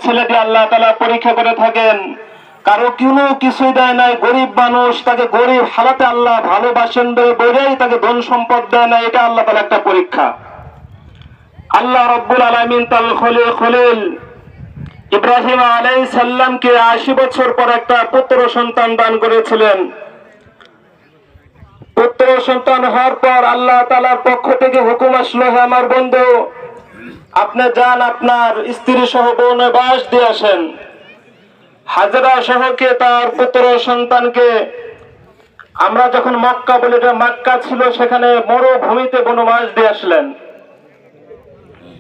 ছেলে দিয়ে আল্লাহ তাআলা পরীক্ষা করে থাকেন। কারো কোনো কিছুই দেয় নাই, গরিব মানুষ তাকে গরিব হালাতে আল্লাহ ভালোবাসেন বলেই তাকে ধন সম্পদ দেয় না, এটা আল্লাহ তাআলা একটা পরীক্ষা। আল্লাহ রাব্বুল আলামিন তার খলিল ইব্রাহিম আলাইহিস সালামকে ৮০ বছর পর একটা পুত্র সন্তান দান করেছিলেন। পুত্র সন্তান হওয়ার পর আল্লাহ তাআলার পক্ষ থেকে হুকুম আসলো, হে আমার বন্ধু, আপনি যান আপনার স্ত্রী সহ বনবাস দিয়ে আসেন। হাজরা সহকে তার পুত্র সন্তানকে, আমরা যখন মক্কা বলি এটা মক্কা ছিল, সেখানে মরুভূমিতে বনবাস দিয়ে আসলেন।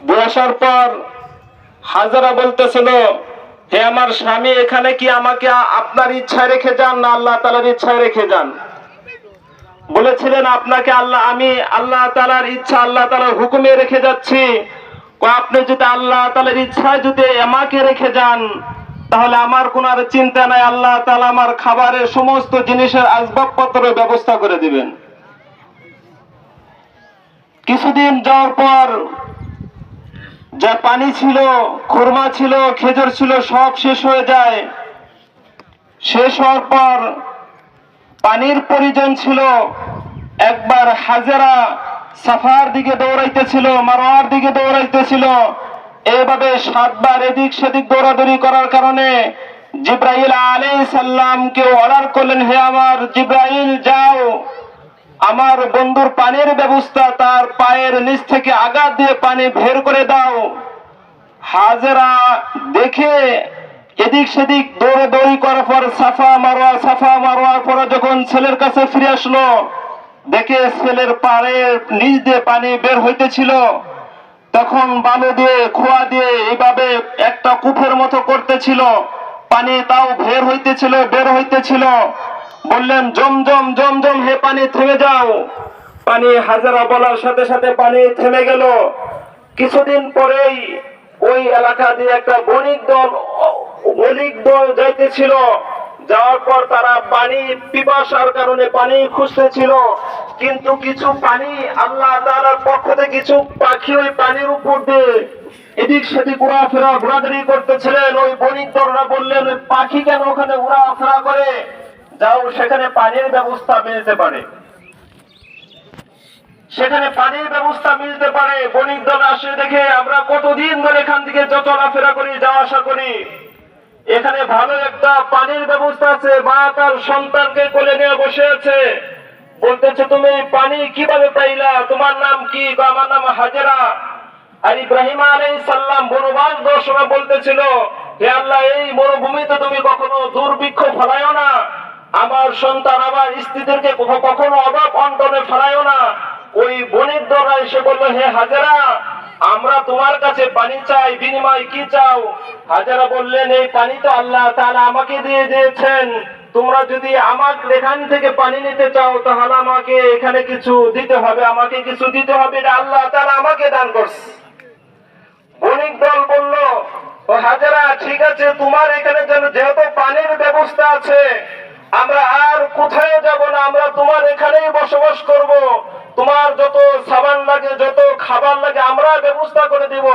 দিয়ে আসার পর হাজরা বলতেছিল, হে আমার স্বামী, এখানে কি আমাকে আপনার ইচ্ছায় রেখে যান না আল্লাহ তাআলার ইচ্ছায় রেখে যান? বলেছিলেন, আপনাকে আমি আল্লাহ তাআলার ইচ্ছা, আল্লাহ তাআলার হুকুমে রেখে যাচ্ছি। আপনি যদি আল্লাহ তাআলার ইচ্ছায় যদি আমাকে রেখে যান, তাহলে আমার কোনো আর চিন্তা নাই, আল্লাহ তাআলা আমার খাবারের সমস্ত জিনিসের আসবাবপত্রের ব্যবস্থা করে দিবেন। কিছুদিন যাওয়ার পর যা পানি ছিল, খুরমা ছিল, খেজুর ছিল, সব শেষ হয়ে যায়। শেষ হওয়ার পর পানির প্রয়োজন ছিল। একবার হাজেরা সাফার দিকে দৌড়াইতেছিল, মারওয়ার দিকে দৌড়াইতেছিল। এভাবে ৭ বার এদিক সেদিক দৌড়াদৌড়ি করার কারণে জিব্রাইল আলাইহিস সালামকে অর্ডার করলেন, হে আমার জিব্রাইল, যাও আমার বন্ধুর পানির ব্যবস্থা, তার পায়ের নিচ থেকে আঘাত দিয়ে পানি বের করে দাও। হাজেরা দেখে এদিক সেদিক দৌড়াদৌড়ি করার পর সাফা মারওয়ার পরে যখন ছেলের কাছে ফিরে আসলো, দেখে ছেলের পায়ের নিচ দিয়ে পানি বের হইতেছিল। তখন বালু দিয়ে খোয়া দিয়ে এইভাবে একটা কূপের মতো করতেছিল, পানি তাও বের হইতেছিল। বললেন, জমজম জমজম, হে পানি থেমে যাও। পানি হাজেরা বলার সাথে সাথে পানি থেমে গেল। কিছুদিন পরেই ওই এলাকা দিয়ে একটা বণিক দল যাইতেছিল। যাওয়ার পর তারা পানি পিপাসার কারণে পানি খুঁজতেছিল, কিন্তু কিছু পানি আল্লাহ তাআলার পক্ষ থেকে কিছু পাখি ওই পানির উপর দিয়ে এদিক সেদিক ঘোরাঘুরি করতেছিলেন। ওই বণিক দলরা বললেন, ওই পাখি কেন ওখানে ঘোরাফেরা করে? যাও, সেখানে পানির ব্যবস্থা মিলতে পারে, সেখানে পানির ব্যবস্থা মিলতে পারে। বণিক দল আসে, দেখে আমরা কতদিন ধরে এখান থেকে চলাফেরা করি, যাওয়া আসা করি, এখানে ভালো একটা পানির ব্যবস্থা আছে। মা তার সন্তানকে কোলে নিয়ে বসে আছে, বলতেছে, তুমি পানি কিভাবে পাইলা? তোমার নাম কি? আমার নাম হাজেরা। আর ইব্রাহিম আলাইহিস সালাম বনবাস দেওয়ার সময় বলতেছিল, হে আল্লাহ, এই মরুভূমিতে তুমি কখনো দুর্ভিক্ষ ফেলাইও না, আমার সন্তান আমার স্ত্রীদেরকে কখনো অভাব অনটনে ফেলাইও না। ওই বণিক দলরা এসে বলল, হে হাজেরা, আমরা তোমার কাছে পানি চাই, বিনিময় কি চাও? হাজেরা বললেন, এই পানি তো আল্লাহ তাআলা আমাকে দিয়ে দিয়েছেন, তোমরা যদি আমাকে এখান থেকে পানি নিতে চাও, তাহলে আমাকে এখানে কিছু দিতে হবে, আমাকে কিছু দিতে হবে, এটা আল্লাহ তাআলা আমাকে দান করছে। বণিক দল বলল, ও হাজেরা, ঠিক আছে, তোমার এখানে যেহেতু পানির ব্যবস্থা আছে, আমরা আর কোথায় যাব না, আমরা তোমার এখানেই বসবাস করব। তোমার যত সাবান লাগে, যত খাবার লাগে, আমরা ব্যবস্থা করে দিব।